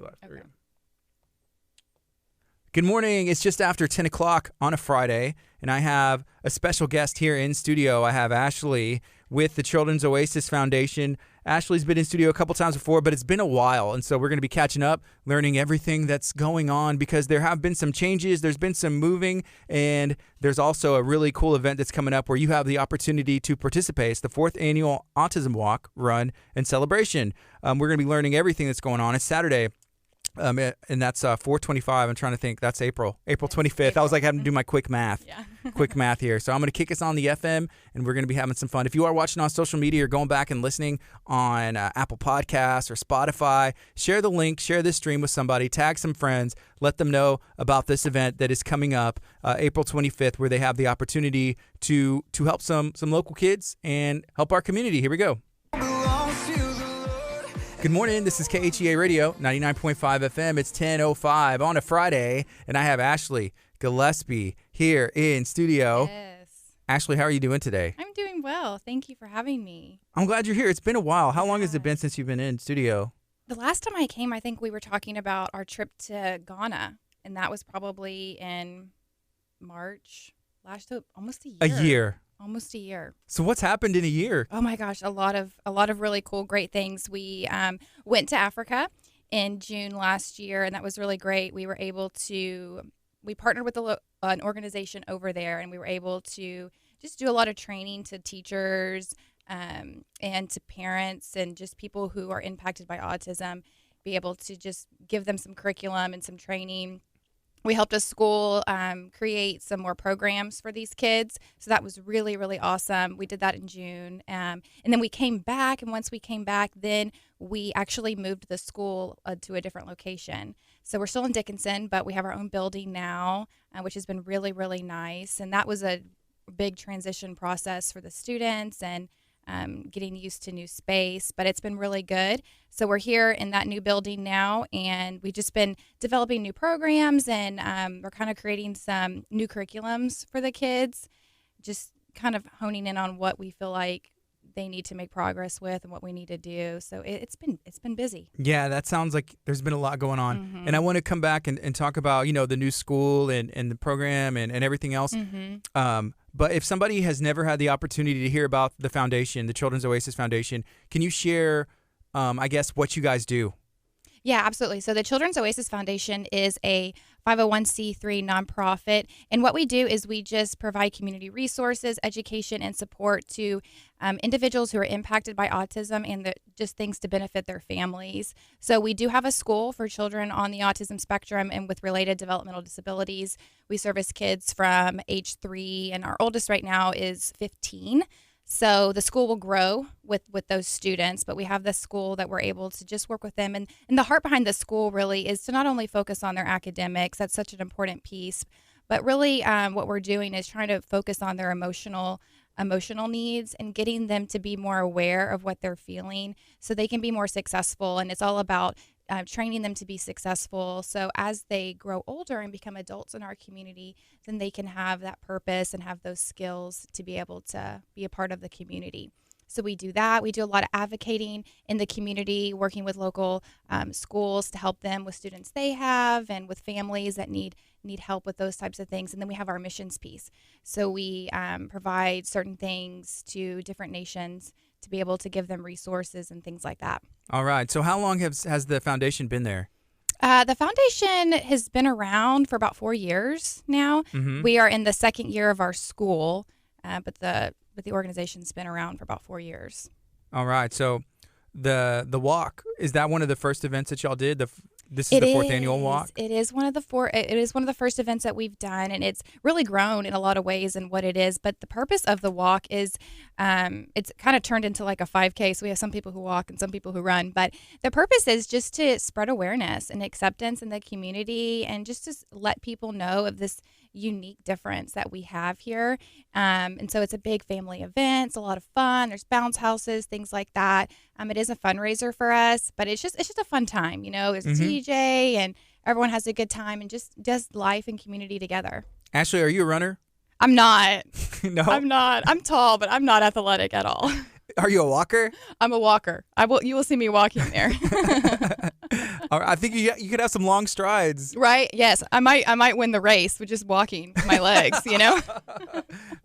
be live. There we Okay. go. Good morning. It's just after 10 o'clock on a Friday, and I have a special guest here in studio. I have Ashley with the Children's Oasis Foundation. Ashley's been in studio a couple times before, but it's been a while, and so we're going to be catching up, learning everything that's going on because there have been some changes, there's been some moving, and there's also a really cool event that's coming up where you have the opportunity to participate. It's the 4th Annual Autism Walk, Run, and Celebration. We're going to be learning everything that's going on. It's Saturday. And that's 4/25. I'm trying to think. That's April 25th. I was like having to do my quick math. Yeah. Quick math here. So I'm going to kick us on the FM, and we're going to be having some fun. If you are watching on social media or going back and listening on Apple Podcasts or Spotify, share the link, share this stream with somebody, tag some friends, let them know about this event that is coming up April 25th, where they have the opportunity to help some local kids and help our community. Here we go. Good morning. This is KHEA Radio, 99.5 FM. It's 10:05 on a Friday, and I have Ashley Gillespie here in studio. Yes. Ashley, how are you doing today? I'm doing well. Thank you for having me. I'm glad you're here. It's been a while. How long has it been since you've been in studio? The last time I came, I think we were talking about our trip to Ghana, and that was probably in March. Almost a year. A year. Almost a year. So what's happened in a year? Oh my gosh, a lot of really cool, great things. We went to Africa in June last year, and that was really great. We partnered with an organization over there, and we were able to just do a lot of training to teachers and to parents and just people who are impacted by autism, be able to just give them some curriculum and some training. We helped a school create some more programs for these kids. So that was really, really awesome. We did that in June. And then we came back. And once we came back, then we actually moved the school to a different location. So we're still in Dickinson, but we have our own building now, which has been really, really nice. And that was a big transition process for the students and getting used to new space, but it's been really good. So we're here in that new building now, and we've just been developing new programs, and we're kind of creating some new curriculums for the kids, just kind of honing in on what we feel like they need to make progress with and what we need to do. So it's been busy. Yeah, that sounds like there's been a lot going on. Mm-hmm. And I want to come back and talk about, the new school and the program and everything else. Mm-hmm. But if somebody has never had the opportunity to hear about the foundation, the Children's Oasis Foundation, can you share, I guess, what you guys do? Yeah, absolutely. So the Children's Oasis Foundation is a 501c3 nonprofit. And what we do is we just provide community resources, education, and support to individuals who are impacted by autism and just things to benefit their families. So we do have a school for children on the autism spectrum and with related developmental disabilities. We service kids from age 3, and our oldest right now is 15. So the school will grow with those students, but we have this school that we're able to just work with them. And the heart behind the school really is to not only focus on their academics, that's such an important piece, but really what we're doing is trying to focus on their emotional needs and getting them to be more aware of what they're feeling so they can be more successful. And it's all about training them to be successful. So as they grow older and become adults in our community, then they can have that purpose and have those skills to be able to be a part of the community. So we do that. We do a lot of advocating in the community, working with local schools to help them with students they have and with families that need help with those types of things. And then we have our missions piece. So we provide certain things to different nations to be able to give them resources and things like that. All right. So how long has the foundation been there? The foundation has been around for about 4 years now. Mm-hmm. We are in the second year of our school, but the organization's been around for about 4 years. All right. So the walk, is that one of the first events that y'all did? This is the 4th annual walk? It is one of the first events that we've done, and it's really grown in a lot of ways in what it is. But the purpose of the walk is it's kind of turned into like a 5K. So we have some people who walk and some people who run. But the purpose is just to spread awareness and acceptance in the community and just to let people know of this unique difference that we have here. And so it's a big family event. It's a lot of fun. There's bounce houses, things like that. It is a fundraiser for us, but it's just a fun time. There's a DJ and everyone has a good time and just does life and community together. Ashley, are you a runner? I'm not. No? I'm not. I'm tall, but I'm not athletic at all. Are you a walker? I'm a walker. You will see me walking there. I think you could have some long strides. Right? Yes, I might win the race with just walking my legs.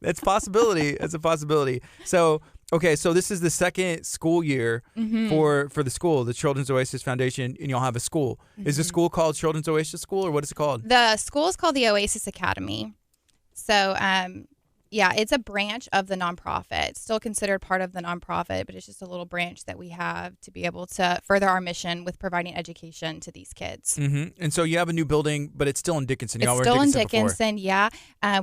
That's a possibility. That's a possibility. So, okay, so this is the second school year for the school, the Children's Oasis Foundation, and you'll have a school. Is the school called Children's Oasis School, or what is it called? The school is called the Oasis Academy. So, yeah, it's a branch of the nonprofit. It's still considered part of the nonprofit, but it's just a little branch that we have to be able to further our mission with providing education to these kids. And so you have a new building, but it's still in Dickinson. It's still in Dickinson, yeah.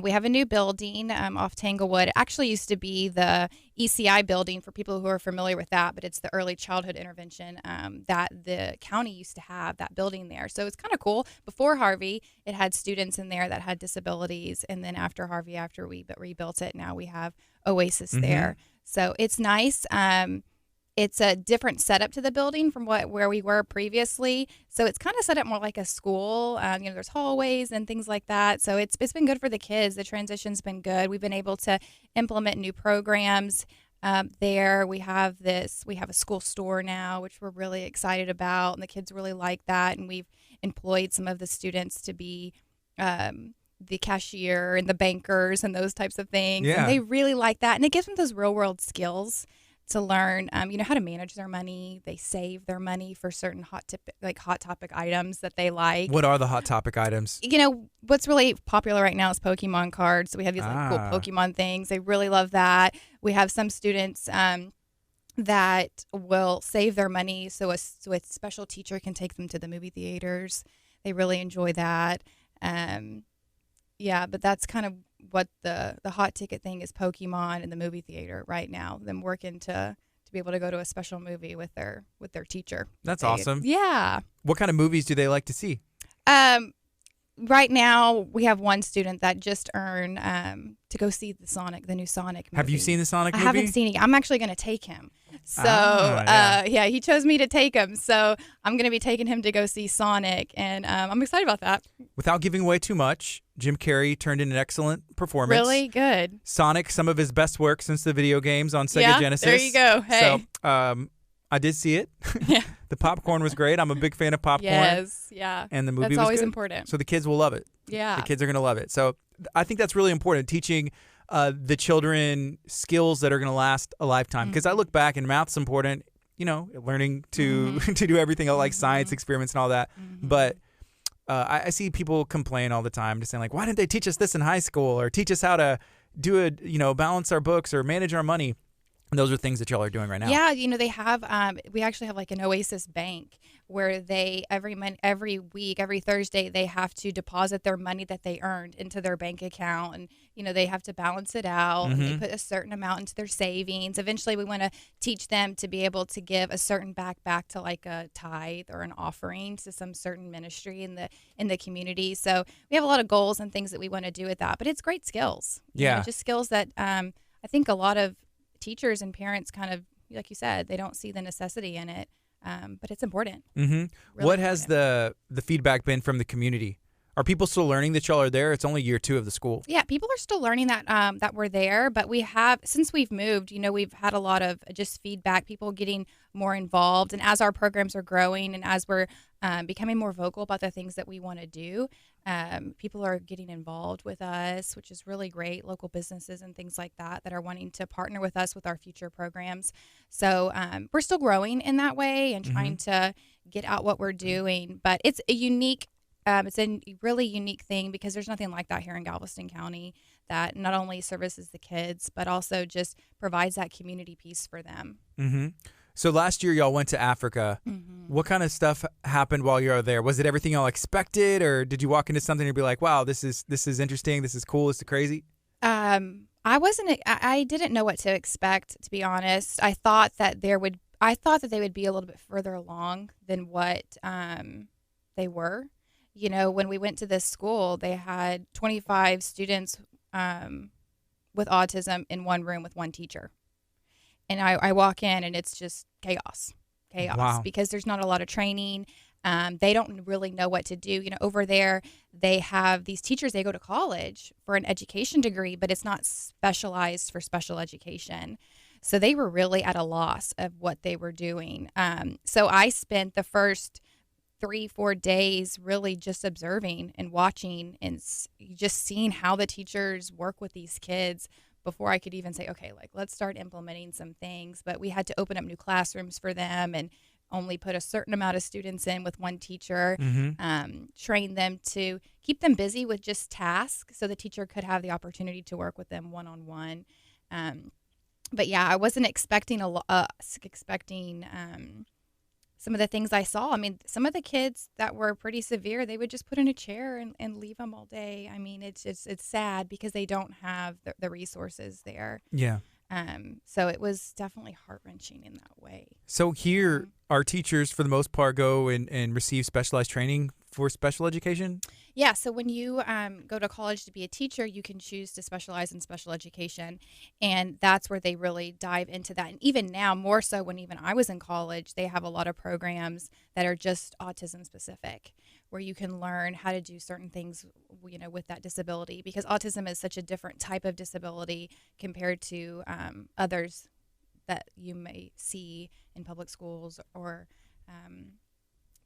We have a new building off Tanglewood. It actually used to be the ECI building, for people who are familiar with that, but it's the early childhood intervention that the county used to have that building there. So it's kind of cool. Before Harvey, it had students in there that had disabilities, and then after Harvey, after we rebuilt it, now we have Oasis there. So it's nice. It's a different setup to the building from where we were previously. So it's kind of set up more like a school. There's hallways and things like that. So it's been good for the kids. The transition's been good. We've been able to implement new programs there. We have a school store now, which we're really excited about, and the kids really like that. And we've employed some of the students to be the cashier and the bankers and those types of things. Yeah. And they really like that. And it gives them those real world skills to learn, how to manage their money. They save their money for certain hot topic items that they like. What are the hot topic items? What's really popular right now is Pokemon cards. So we have these cool Pokemon things. They really love that. We have some students that will save their money so a special teacher can take them to the movie theaters. They really enjoy that. Yeah, but that's kind of what the hot ticket thing is, Pokemon and the movie theater right now. Them working to be able to go to a special movie with their teacher. That's awesome. Yeah. What kind of movies do they like to see? Right now we have one student that just earned to go see the new Sonic movie. Have you seen the Sonic movie? I haven't seen it. I'm actually going to take him. So, yeah, he chose me to take him. So I'm going to be taking him to go see Sonic, and I'm excited about that. Without giving away too much, Jim Carrey turned in an excellent performance. Really good. Sonic, some of his best work since the video games on Sega Genesis. There you go. Hey. So, I did see it. Yeah. The popcorn was great. I'm a big fan of popcorn. Yes, yeah. And the movie was That's always good. important. So the kids will love it. Yeah. The kids are going to love it. So I think that's really important, teaching the children skills that are going to last a lifetime. Because I look back, and math's important, learning to to do everything like science experiments and all that. But I see people complain all the time, just saying like, why didn't they teach us this in high school, or teach us how to do balance our books or manage our money? And those are things that y'all are doing right now. Yeah, they have. We actually have like an Oasis bank where they every week, every Thursday, they have to deposit their money that they earned into their bank account, and they have to balance it out. And they put a certain amount into their savings. Eventually, we want to teach them to be able to give a certain back to like a tithe or an offering to some certain ministry in the community. So we have a lot of goals and things that we want to do with that. But it's great skills. Just skills that I think a lot of teachers and parents kind of, like you said, they don't see the necessity in it, but it's important. Really what has the feedback been from the community? Are people still learning that y'all are there? It's only year 2 of the school. Yeah, people are still learning that we're there, but we have, since we've moved, we've had a lot of just feedback, people getting more involved, and as our programs are growing and as we're becoming more vocal about the things that we want to do, people are getting involved with us, which is really great. Local businesses and things like that are wanting to partner with us with our future programs. So we're still growing in that way and trying to get out what we're doing, but it's a unique it's a really unique thing because there's nothing like that here in Galveston County that not only services the kids, but also just provides that community piece for them. So last year, y'all went to Africa. What kind of stuff happened while you were there? Was it everything y'all expected, or did you walk into something and be like, wow, this is interesting, this is cool, this is crazy? I didn't know what to expect, to be honest. I thought that they would be a little bit further along than what they were. When we went to this school, they had 25 students with autism in one room with one teacher. And I walk in and it's just chaos Wow. because there's not a lot of training. They don't really know what to do. Over there, they have these teachers, they go to college for an education degree, but it's not specialized for special education. So they were really at a loss of what they were doing. So I spent the first 3-4 days really just observing and watching and just seeing how the teachers work with these kids before I could even say, okay, like let's start implementing some things. But we had to open up new classrooms for them and only put a certain amount of students in with one teacher, train them to keep them busy with just tasks so the teacher could have the opportunity to work with them one-on-one. But yeah, I wasn't expecting some of the things I saw. I mean, some of the kids that were pretty severe, they would just put in a chair and leave them all day. I mean, it's sad because they don't have the resources there. Yeah. So it was definitely heart-wrenching in that way. So here, our teachers, for the most part, go and receive specialized training for special education? Yeah, so when you go to college to be a teacher, you can choose to specialize in special education, and that's where they really dive into that. And even now, more so when even I was in college, they have a lot of programs that are just autism specific, where you can learn how to do certain things, you know, with that disability, because autism is such a different type of disability compared to others that you may see in public schools or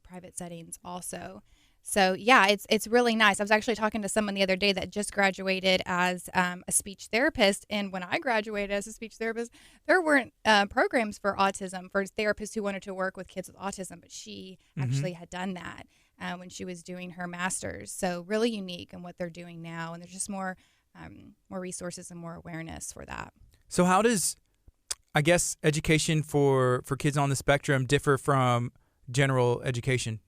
private settings also. So yeah, it's really nice. I was actually talking to someone the other day that just graduated as a speech therapist, and when I graduated as a speech therapist, there weren't programs for autism for therapists who wanted to work with kids with autism, but she actually had done that when she was doing her master's. So really unique in what they're doing now, and there's just more resources and more awareness for that. So how does, I guess, education for kids on the spectrum differ from general education?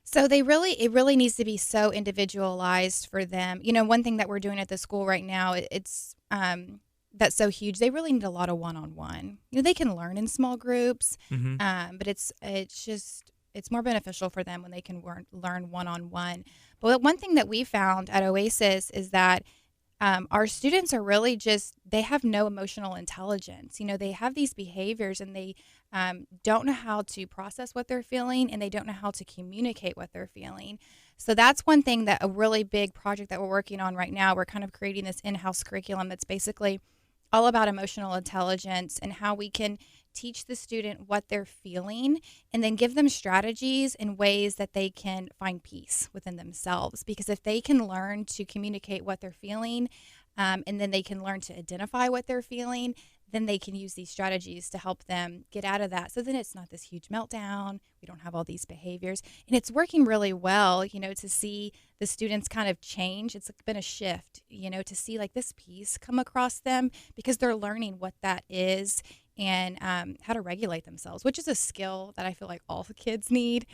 So it really needs to be so individualized for them. You know, one thing that we're doing at the school right now, it's that's so huge. They really need a lot of one-on-one. You know, they can learn in small groups, but it's more beneficial for them when they can learn one-on-one. But one thing that we found at Oasis is that our students are really they have no emotional intelligence. You know, they have these behaviors and they don't know how to process what they're feeling, and they don't know how to communicate what they're feeling. So that's one thing that a really big project that we're working on right now. We're kind of creating this in-house curriculum that's basically all about emotional intelligence and how we can teach the student what they're feeling and then give them strategies and ways that they can find peace within themselves. Because if they can learn to communicate what they're feeling, and then they can learn to identify what they're feeling, then they can use these strategies to help them get out of that. So then it's not this huge meltdown. We don't have all these behaviors. And it's working really well, you know, to see the students kind of change. It's been a shift, you know, to see like this peace come across them because they're learning what that is and how to regulate themselves, which is a skill that I feel like all the kids need.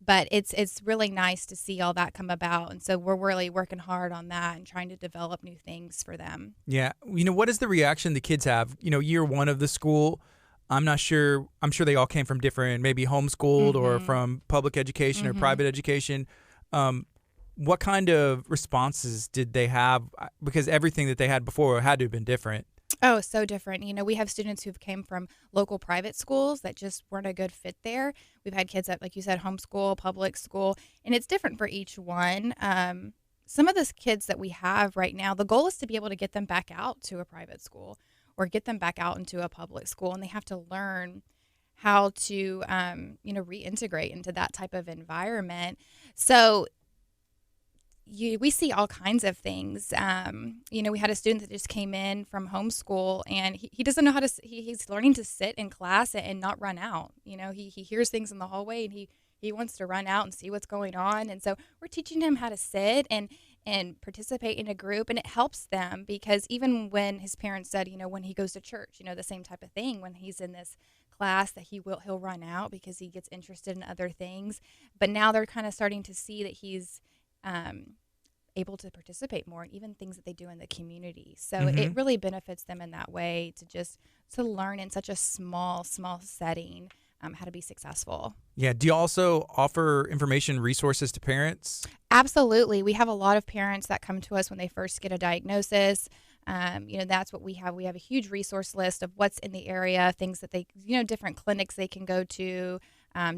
But it's really nice to see all that come about. And so we're really working hard on that and trying to develop new things for them. Yeah. You know, what is the reaction the kids have? You know, year one of the school, I'm not sure. I'm sure they all came from different, maybe homeschooled or from public education or private education. What kind of responses did they have? Because everything that they had before had to have been different. Oh, so different. You know, we have students who've came from local private schools that just weren't a good fit there. We've had kids that, like you said, homeschool, public school, and it's different for each one. Some of the kids that we have right now, the goal is to be able to get them back out to a private school or get them back out into a public school, and they have to learn how to, you know, reintegrate into that type of environment. So we see all kinds of things. You know, we had a student that just came in from homeschool, and he doesn't know how to, he's learning to sit in class and not run out. You know, he hears things in the hallway and he wants to run out and see what's going on. And so we're teaching him how to sit and participate in a group, and it helps them because even when his parents said, you know, when he goes to church, you know, the same type of thing, when he's in this class that he'll run out because he gets interested in other things. But now they're kind of starting to see that he's able to participate more, and even things that they do in the community. So it really benefits them in that way to learn in such a small setting how to be successful. Yeah. Do you also offer information resources to parents? Absolutely. We have a lot of parents that come to us when they first get a diagnosis. You know, that's what we have. We have a huge resource list of what's in the area, things that they, you know, different clinics they can go to,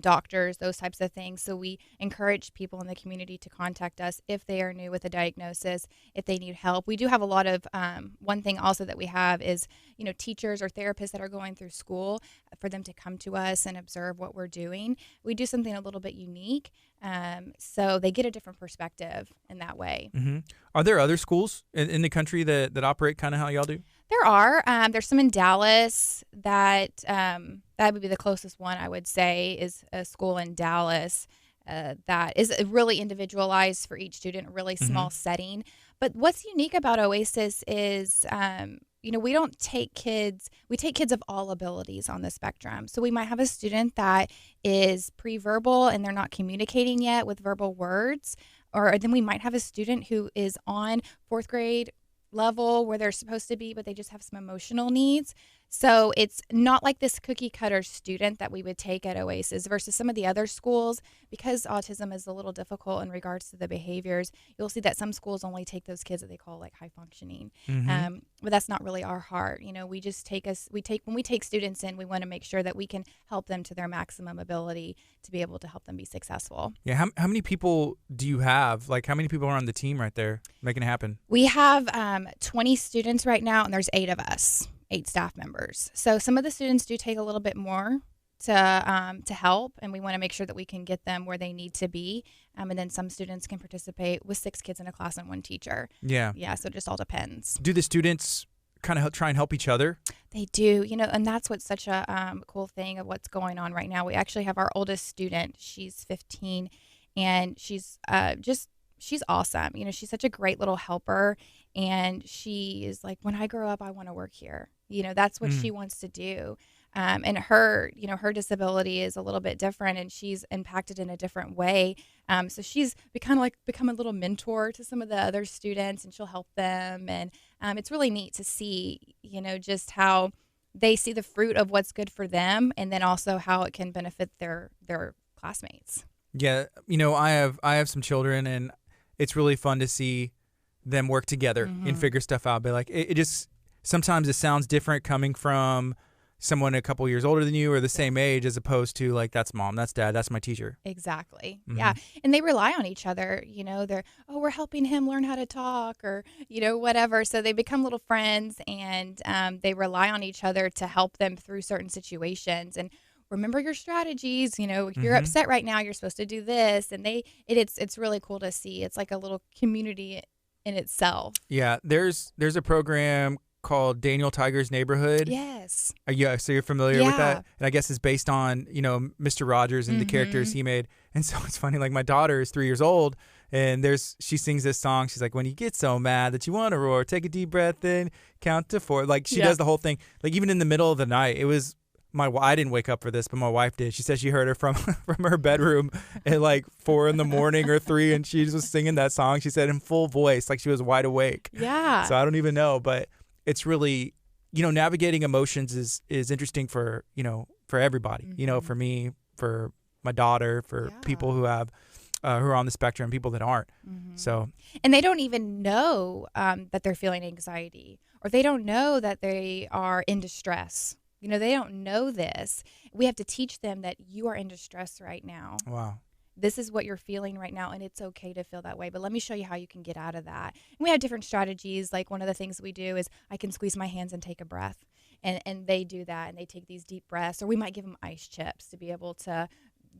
doctors, those types of things. So we encourage people in the community to contact us if they are new with a diagnosis, if they need help. We do have a lot of, one thing also that we have is, teachers or therapists that are going through school, for them to come to us and observe what we're doing. We do something a little bit unique, so they get a different perspective in that way. Mm-hmm. Are there other schools in the country that operate kind of how y'all do? There are. There's some in Dallas that would be the closest one, I would say, is a school in Dallas that is really individualized for each student, a really small setting. But what's unique about Oasis is, we don't take kids, we take kids of all abilities on the spectrum. So we might have a student that is pre-verbal and they're not communicating yet with verbal words, or then we might have a student who is on fourth grade level where they're supposed to be, but they just have some emotional needs. So it's not like this cookie cutter student that we would take at Oasis versus some of the other schools. Because autism is a little difficult in regards to the behaviors, you'll see that some schools only take those kids that they call like high functioning. But that's not really our heart. We just when we take students in, we want to make sure that we can help them to their maximum ability to be able to help them be successful. Yeah. How many people do you have? Like, how many people are on the team right there making it happen? We have 20 students right now, and there's 8 of us. 8 staff members. So some of the students do take a little bit more to help, and we want to make sure that we can get them where they need to be. And then some students can participate with 6 kids in a class and 1 teacher. Yeah. Yeah. So it just all depends. Do the students kind of try and help each other? They do, and that's what's such a cool thing of what's going on right now. We actually have our oldest student. She's 15, and she's she's awesome. She's such a great little helper, and she is like, when I grow up, I want to work here. That's what she wants to do. And her disability is a little bit different, and she's impacted in a different way. So she's become a little mentor to some of the other students, and she'll help them. And it's really neat to see, just how they see the fruit of what's good for them, and then also how it can benefit their classmates. Yeah. I have some children, and it's really fun to see them work together and figure stuff out. But like, it just, sometimes it sounds different coming from someone a couple years older than you or the same age, as opposed to like, that's mom, that's dad, that's my teacher. Exactly. Yeah. And they rely on each other. We're helping him learn how to talk, or, whatever. So they become little friends, and they rely on each other to help them through certain situations. And remember your strategies. If you're upset right now, you're supposed to do this. And it's really cool to see. It's like a little community in itself. Yeah. There's a program called Daniel Tiger's Neighborhood. Yes. Yeah, so you're familiar with that? And I guess it's based on, Mr. Rogers and the characters he made. And so it's funny, like my daughter is 3 years old, and she sings this song. She's like, when you get so mad that you want to roar, take a deep breath in, count to 4. Like she does the whole thing. Like even in the middle of the night, it was I didn't wake up for this, but my wife did. She said she heard her from her bedroom at like 4 a.m. or 3, and she was singing that song. She said in full voice, like she was wide awake. Yeah. So I don't even know, but it's really, navigating emotions is interesting for everybody. For me, for my daughter, for people who have who are on the spectrum, people that aren't. So, and they don't even know that they're feeling anxiety, or they don't know that they are in distress. They don't know this. We have to teach them that you are in distress right now. Wow. This is what you're feeling right now, and it's okay to feel that way. But let me show you how you can get out of that. And we have different strategies. Like one of the things we do is I can squeeze my hands and take a breath. And they do that, and they take these deep breaths. Or we might give them ice chips to be able to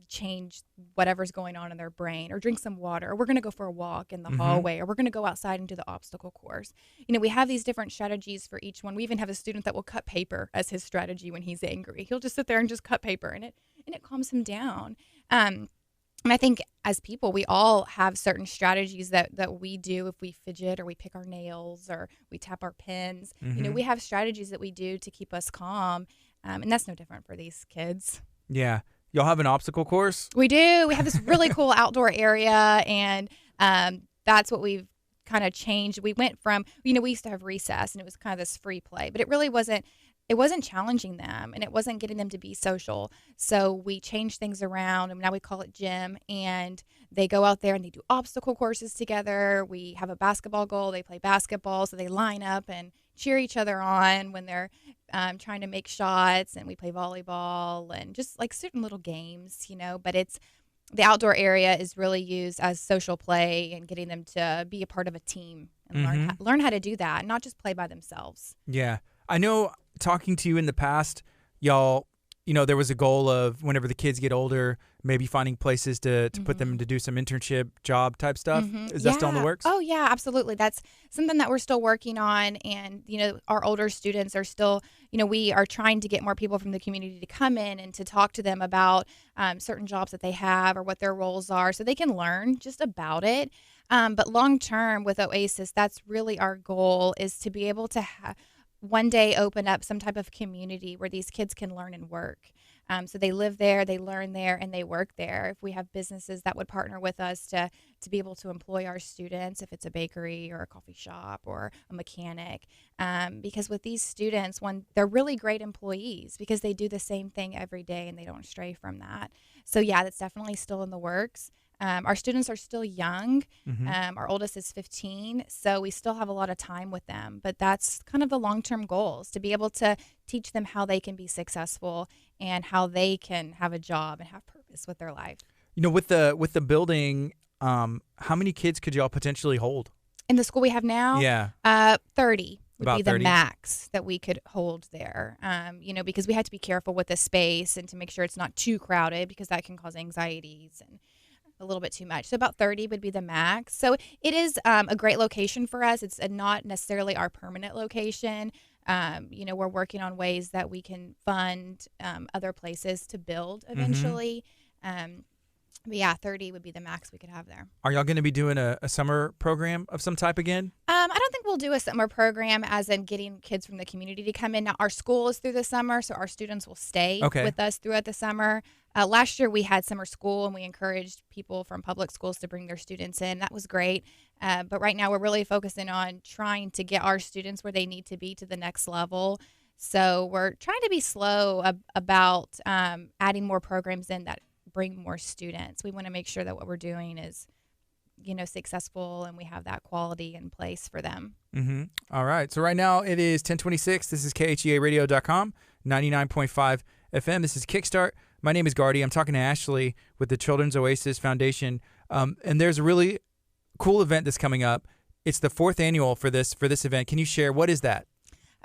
change whatever's going on in their brain, or drink some water, or we're going to go for a walk in the hallway, or we're going to go outside and do the obstacle course. We have these different strategies for each one. We even have a student that will cut paper as his strategy when he's angry. He'll just sit there and just cut paper, and it calms him down. And I think as people, we all have certain strategies that we do if we fidget, or we pick our nails, or we tap our pens. We have strategies that we do to keep us calm. And that's no different for these kids. Yeah. Y'all have an obstacle course? We do. We have this really cool outdoor area, and that's what we've kind of changed. We went from, we used to have recess, and it was kind of this free play, but it really wasn't. It wasn't challenging them, and it wasn't getting them to be social. So we changed things around, and now we call it gym, and they go out there and they do obstacle courses together. We have a basketball goal. They play basketball, so they line up and cheer each other on when they're trying to make shots, and we play volleyball and just like certain little games, but the outdoor area is really used as social play and getting them to be a part of a team and learn how to do that, not just play by themselves. Yeah. I know talking to you in the past, y'all, there was a goal of whenever the kids get older, maybe finding places to put them to do some internship job type stuff. Is that still in the works? Oh, yeah, absolutely. That's something that we're still working on. And, our older students are still, we are trying to get more people from the community to come in and to talk to them about certain jobs that they have or what their roles are so they can learn just about it. But long term with Oasis, that's really our goal, is to be able to one day open up some type of community where these kids can learn and work. So they live there, they learn there, and they work there. If we have businesses that would partner with us to be able to employ our students, if it's a bakery or a coffee shop or a mechanic, because with these students, they're really great employees because they do the same thing every day and they don't stray from that. So yeah, that's definitely still in the works. Our students are still young. Our oldest is 15, so we still have a lot of time with them. But that's kind of the long-term goals, to be able to teach them how they can be successful and how they can have a job and have purpose with their life. With the building, how many kids could y'all potentially hold? In the school we have now? Yeah. 30 would About be the 30? max that we could hold there, because we had to be careful with the space and to make sure it's not too crowded, because that can cause anxieties and a little bit too much. So about 30 would be the max. So it is a great location for us. It's not necessarily our permanent location. We're working on ways that we can fund other places to build eventually. But yeah, 30 would be the max we could have there. Are y'all going to be doing a summer program of some type again? I don't think we'll do a summer program as in getting kids from the community to come in. Now, our school is through the summer, so our students will stay with us throughout the summer. Last year, we had summer school, and we encouraged people from public schools to bring their students in. That was great. But right now, we're really focusing on trying to get our students where they need to be to the next level. So we're trying to be slow about adding more programs in that bring more students. We want to make sure that what we're doing is successful and we have that quality in place for them. All right. So right now it is 10:26. This is KHEAradio.com, 99.5 FM. This is Kickstart. My name is Gardy. I'm talking to Ashley with the Children's Oasis Foundation. And there's a really cool event that's coming up. It's the 4th annual for this event. Can you share, what is that?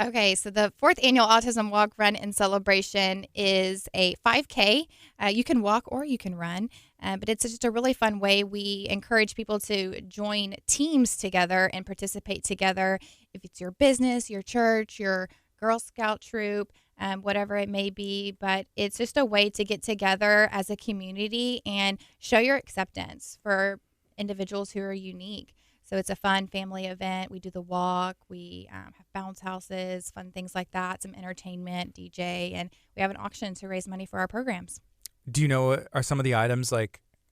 Okay, so the 4th annual Autism Walk, Run, and Celebration is a 5K. You can walk or you can run, but it's just a really fun way. We encourage people to join teams together and participate together. If it's your business, your church, your Girl Scout troop, whatever it may be, but it's just a way to get together as a community and show your acceptance for individuals who are unique. So it's a fun family event. We do the walk. We have bounce houses, fun things like that, some entertainment, DJ, and we have an auction to raise money for our programs. Do you know, are some of the items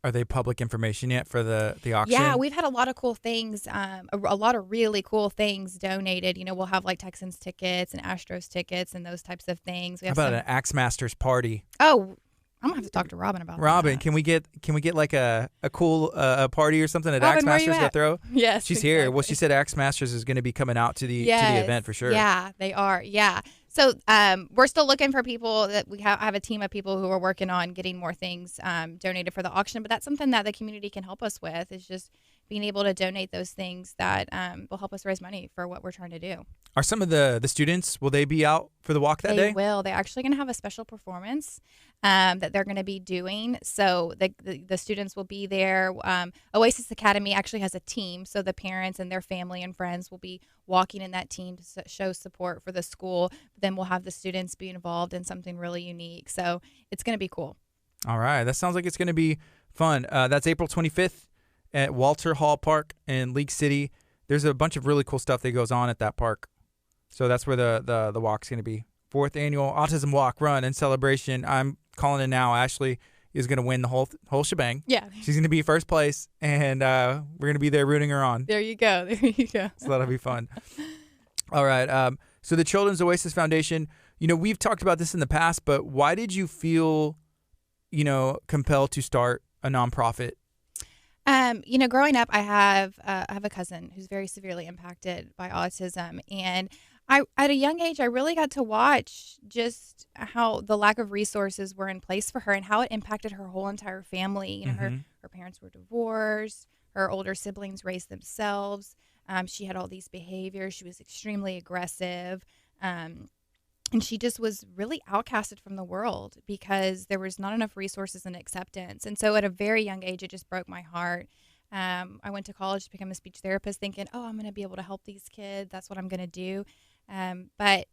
are they public information yet for the auction? Yeah, we've had a lot of cool things, a lot of really cool things donated. We'll have like Texans tickets and Astros tickets and those types of things. We have How about an Axe Masters party? Oh, I'm gonna have to talk to Robin about that. Robin, can we get like a cool party or something that Axe Masters to throw? Yes, she's exactly. here. Well, she said Axe Masters is going to be coming out to the event for sure. Yeah, they are. Yeah. So we're still looking for people. That we have a team of people who are working on getting more things donated for the auction. But that's something that the community can help us with, is just being able to donate those things that will help us raise money for what we're trying to do. Are some of the students, will they be out for the walk that day? They will. They're actually going to have a special performance that they're going to be doing. So the students will be there. Oasis Academy actually has a team, so the parents and their family and friends will be walking in that team to show support for the school. But then we'll have the students be involved in something really unique. So it's going to be cool. All right. That sounds like it's going to be fun. That's April 25th at Walter Hall Park in League City. There's a bunch of really cool stuff that goes on at that park. So that's where the walk's going to be. 4th annual Autism Walk, Run, and Celebration. I'm calling it now. Ashley is going to win the whole shebang. Yeah. She's going to be first place, and we're going to be there rooting her on. There you go. There you go. So that'll be fun. All right. So the Children's Oasis Foundation, we've talked about this in the past, but why did you feel, compelled to start a nonprofit? Growing up, I have a cousin who's very severely impacted by autism, and At a young age, I really got to watch just how the lack of resources were in place for her and how it impacted her whole entire family. You know, Mm-hmm. her parents were divorced, her older siblings raised themselves. She had all these behaviors. She was extremely aggressive. And she just was really outcasted from the world because there was not enough resources and acceptance. And so at a very young age, it just broke my heart. I went to college to become a speech therapist thinking, oh, I'm going to be able to help these kids. That's what I'm going to do. But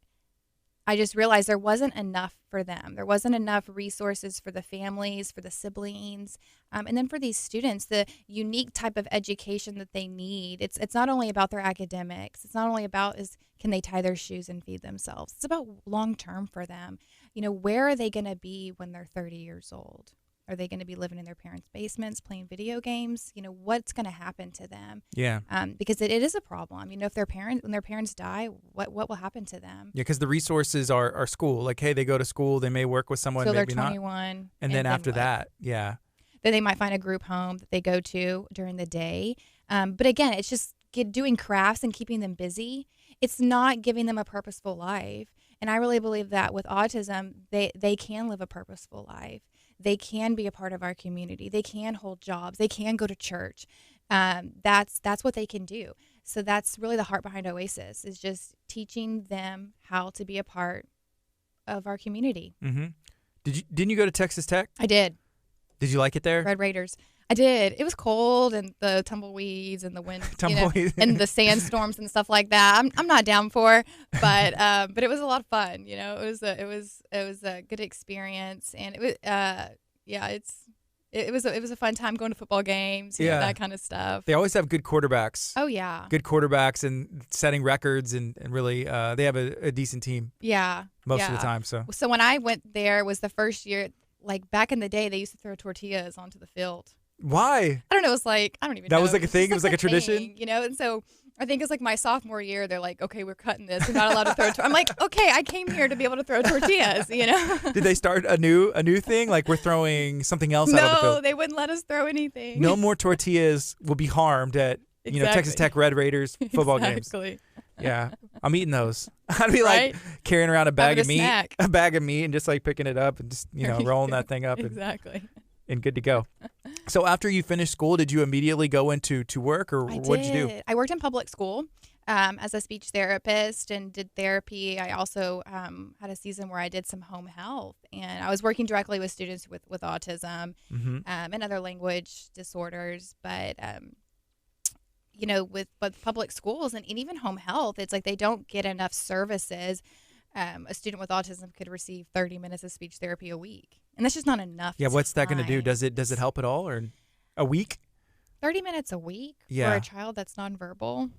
I just realized there wasn't enough for them. There wasn't enough resources for the families, for the siblings, and then for these students, the unique type of education that they need. It's not only about their academics. It's not only about can they tie their shoes and feed themselves. It's about long term for them. You know, where are they going to be when they're 30 years old? Are they going to be living in their parents' basements, playing video games? You know, what's going to happen to them? Yeah. Because it is a problem. You know, if when their parents die, what will happen to them? Yeah, because the resources are school. Like, hey, they go to school, they may work with someone, So they're maybe 21. not. And then after what? that, yeah. Then they might find a group home that they go to during the day. But again, it's just doing crafts and keeping them busy. It's not giving them a purposeful life. And I really believe that with autism, they can live a purposeful life. They can be a part of our community. They can hold jobs. They can go to church. That's what they can do. So that's really the heart behind Oasis, is just teaching them how to be a part of our community. Mm-hmm. Didn't you go to Texas Tech? I did. Did you like it there? Red Raiders. I did. It was cold and the tumbleweeds and the wind, Tumbleweeds. and the sandstorms and stuff like that. I'm not down for, but it was a lot of fun. You know, it was a good experience, and it was it was a fun time going to football games. You know, that kind of stuff. They always have good quarterbacks. Oh yeah, good quarterbacks and setting records and really they have a decent team. Yeah, most of the time. So when I went there was the first year. Like back in the day, they used to throw tortillas onto the field. Why? I don't know. It was like, I don't even know. That was like a thing? It was like a tradition? You know? And so I think it was like my sophomore year, they're like, okay, we're cutting this. We're not allowed to throw I'm like, okay, I came here to be able to throw tortillas, you know? Did they start a new thing? Like we're throwing something else out of the field? No, they wouldn't let us throw anything. No more tortillas will be harmed at, you know, Texas Tech Red Raiders football games. Yeah. I'm eating those. I'd be like carrying around a bag of meat, and just like picking it up and just, you know, rolling that thing up. And good to go. So after you finished school, did you immediately go into work, or what did you do? I worked in public school as a speech therapist and did therapy. I also had a season where I did some home health, and I was working directly with students with autism and other language disorders. But you know, with both public schools and even home health, it's like they don't get enough services. A student with autism could receive 30 minutes of speech therapy a week, and that's just not enough. Yeah, what's that going to do? Does it help at all, or a week? 30 minutes a week for a child that's nonverbal,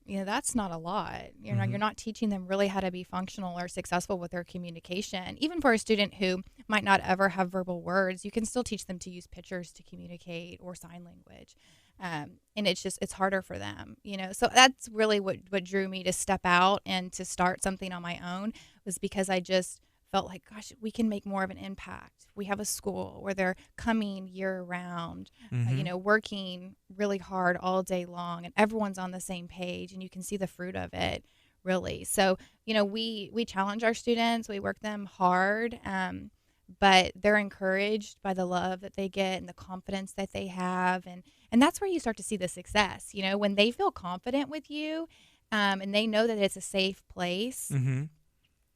you know, that's not a lot. You're not teaching them really how to be functional or successful with their communication. Even for a student who might not ever have verbal words, you can still teach them to use pictures to communicate or sign language. And it's harder for them, you know. So that's really what drew me to step out and to start something on my own, was because I just felt like, gosh, we can make more of an impact. We have a school where they're coming year round, you know, working really hard all day long, and everyone's on the same page, and you can see the fruit of it, really. So, you know, we challenge our students, we work them hard, but they're encouraged by the love that they get and the confidence that they have, and that's where you start to see the success. You know, when they feel confident with you, and they know that it's a safe place.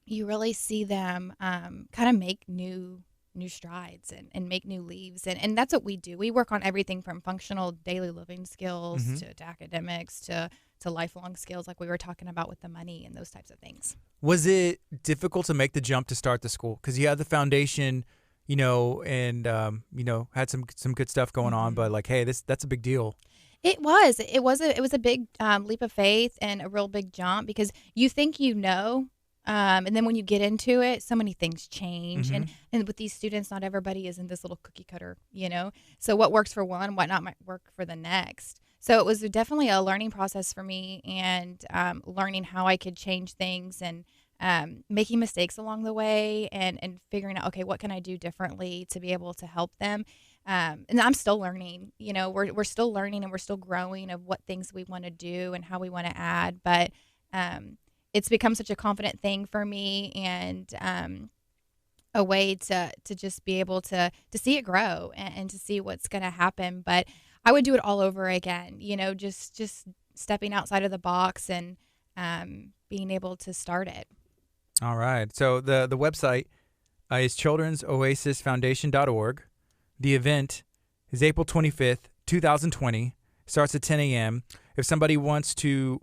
You really see them kind of make new strides and make new leaves. And that's what we do. We work on everything from functional daily living skills to academics to lifelong skills, like we were talking about with the money and those types of things. Was it difficult to make the jump to start the school? Because you had the foundation, you know, and, you know, had some good stuff going on, but like, hey, that's a big deal. It was a big leap of faith and a real big jump, because you think, you know, and then when you get into it, so many things change. And with these students, not everybody is in this little cookie cutter, you know. So what works for one, what not might work for the next. So it was definitely a learning process for me, and learning how I could change things, and making mistakes along the way, and figuring out, okay, what can I do differently to be able to help them. And I'm still learning, you know, we're still learning, and we're still growing of what things we want to do and how we want to add. But it's become such a confident thing for me, and a way to just be able to see it grow and to see what's going to happen. But I would do it all over again, just stepping outside of the box and being able to start it. All right. So the website is children'soasisfoundation.org. The event is April 25th, 2020. Starts at 10 a.m. If somebody wants to,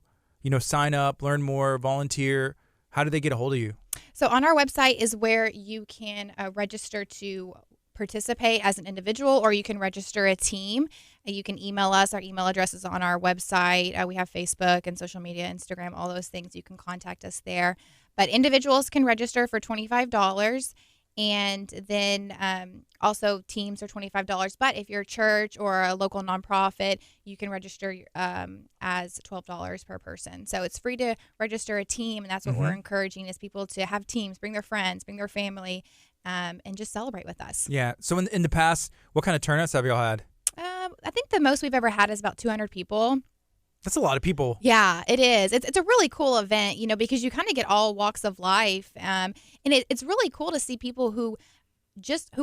sign up, learn more, volunteer, how do they get a hold of you? So on our website is where you can register to participate as an individual, or you can register a team. You can email us. Our email address is on our website. We have Facebook and social media, Instagram, all those things. You can contact us there. But individuals can register for $25. And then also teams are $25. But if you're a church or a local nonprofit, you can register as $12 per person. So it's free to register a team, and that's what we're encouraging is people to have teams, bring their friends, bring their family, and just celebrate with us. Yeah. So in the past, what kind of turnouts have y'all had? I think the most we've ever had is about 200 people. That's a lot of people. Yeah, it is. It's a really cool event, because you kind of get all walks of life. And it's really cool to see people who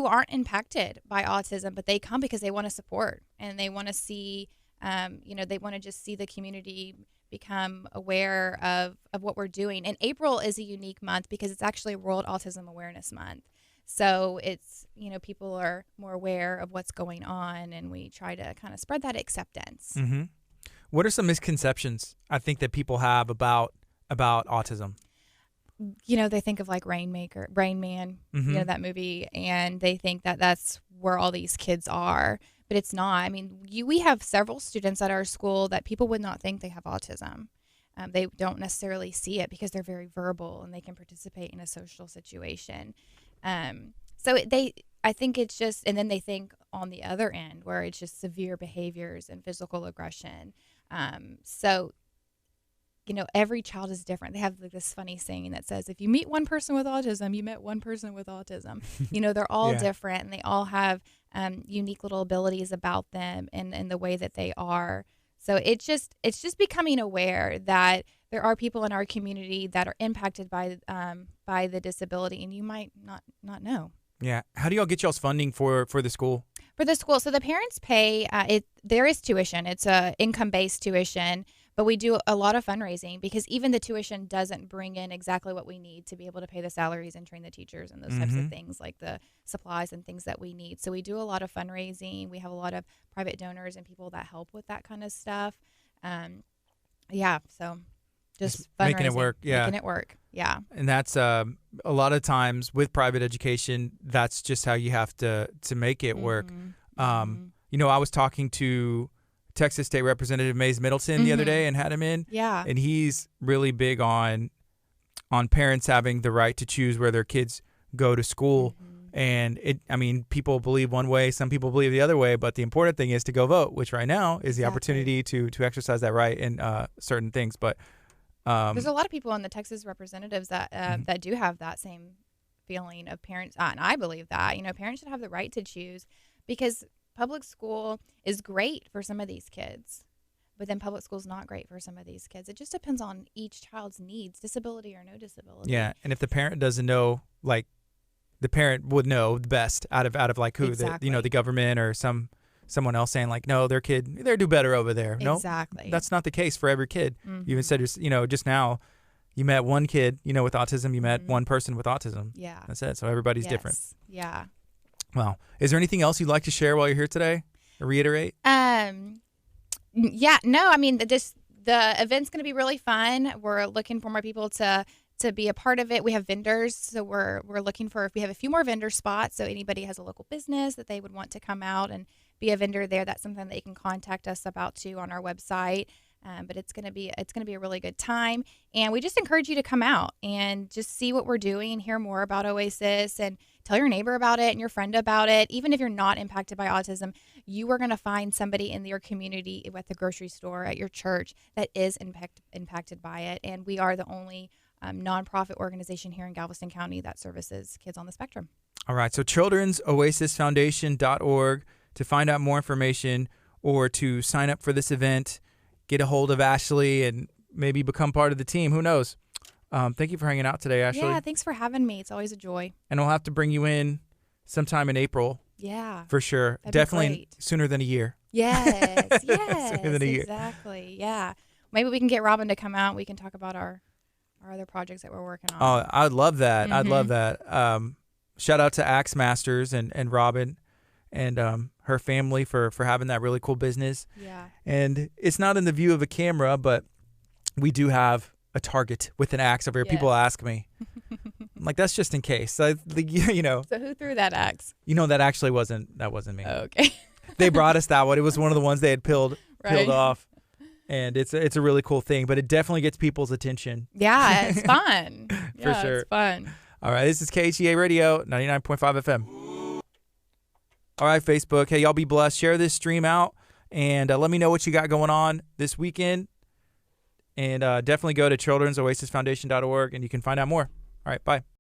aren't impacted by autism, but they come because they want to support and they want to see, they want to just see the community become aware of what we're doing. And April is a unique month because it's actually World Autism Awareness Month. So it's, people are more aware of what's going on, and we try to kind of spread that acceptance. Mm-hmm. What are some misconceptions I think that people have about autism? They think of like Rain Man, that movie, and they think that that's where all these kids are, but it's not. I mean, we have several students at our school that people would not think they have autism. They don't necessarily see it because they're very verbal and they can participate in a social situation. I think it's just, and then they think on the other end where it's just severe behaviors and physical aggression. Every child is different. They have like this funny saying that says, if you meet one person with autism, you met one person with autism. They're all different, and they all have unique little abilities about them and the way that they are. So it's just becoming aware that there are people in our community that are impacted by the disability, and you might not know. Yeah. How do y'all get y'all's funding for the school? For the school, so the parents pay. There is tuition. It's a income-based tuition, but we do a lot of fundraising because even the tuition doesn't bring in exactly what we need to be able to pay the salaries and train the teachers and those types of things, like the supplies and things that we need. So we do a lot of fundraising. We have a lot of private donors and people that help with that kind of stuff. So just making it work. Yeah. Making it work. Yeah. And that's a lot of times with private education, that's just how you have to make it work. I was talking to Texas State Representative Mays Middleton the other day and had him in. Yeah. And he's really big on parents having the right to choose where their kids go to school. And people believe one way, some people believe the other way, but the important thing is to go vote, which right now is the opportunity to exercise that right in certain things. But there's a lot of people in the Texas representatives that that do have that same feeling of parents, and I believe that parents should have the right to choose, because public school is great for some of these kids, but then public school is not great for some of these kids. It just depends on each child's needs, disability or no disability. Yeah, and if the parent doesn't know, like the parent would know the best out of like who exactly. the government or someone else saying like, no, their kid, they do better over there. Exactly. No, that's not the case for every kid. You even said, just now you met one kid, with autism, you met one person with autism. Yeah. That's it. So everybody's different. Yeah. Well, is there anything else you'd like to share while you're here today or reiterate? Yeah, no, the event's going to be really fun. We're looking for more people to be a part of it. We have vendors, so we're looking for, if we have a few more vendor spots, so anybody has a local business that they would want to come out and be a vendor there, that's something that you can contact us about too on our website. But it's gonna be a really good time, and we just encourage you to come out and just see what we're doing, hear more about Oasis, and tell your neighbor about it and your friend about it. Even if you're not impacted by autism, you are going to find somebody in your community, at the grocery store, at your church, that is impacted by it. And we are the only nonprofit organization here in Galveston County that services kids on the spectrum. All right, so children'soasisfoundation.org to find out more information or to sign up for this event. Get a hold of Ashley and maybe become part of the team. Who knows? Thank you for hanging out today, Ashley. Yeah, thanks for having me. It's always a joy. And we'll have to bring you in sometime in April. Yeah. For sure. That'd be Definitely great. sooner than a year. Yes, yes. Sooner than a year. Exactly. Yeah. Maybe we can get Robin to come out. We can talk about our other projects that we're working on. Oh, I'd love that. I'd love Mm-hmm. that. Shout out to Axe Masters and Robin and her family for having that really cool business. Yeah. And it's not in the view of a camera, but we do have a target with an axe over here. Yes. People ask me. I'm like, that's just in case. So, you know, So who threw that axe? that actually wasn't me. Okay. They brought us that one. It was one of the ones they had peeled Right. off. And it's a really cool thing, but it definitely gets people's attention. Yeah, it's fun. For sure. It's fun. All right, this is KHEA Radio, 99.5 FM. All right, Facebook. Hey, y'all be blessed. Share this stream out and let me know what you got going on this weekend. And definitely go to children'soasisfoundation.org and you can find out more. All right, bye.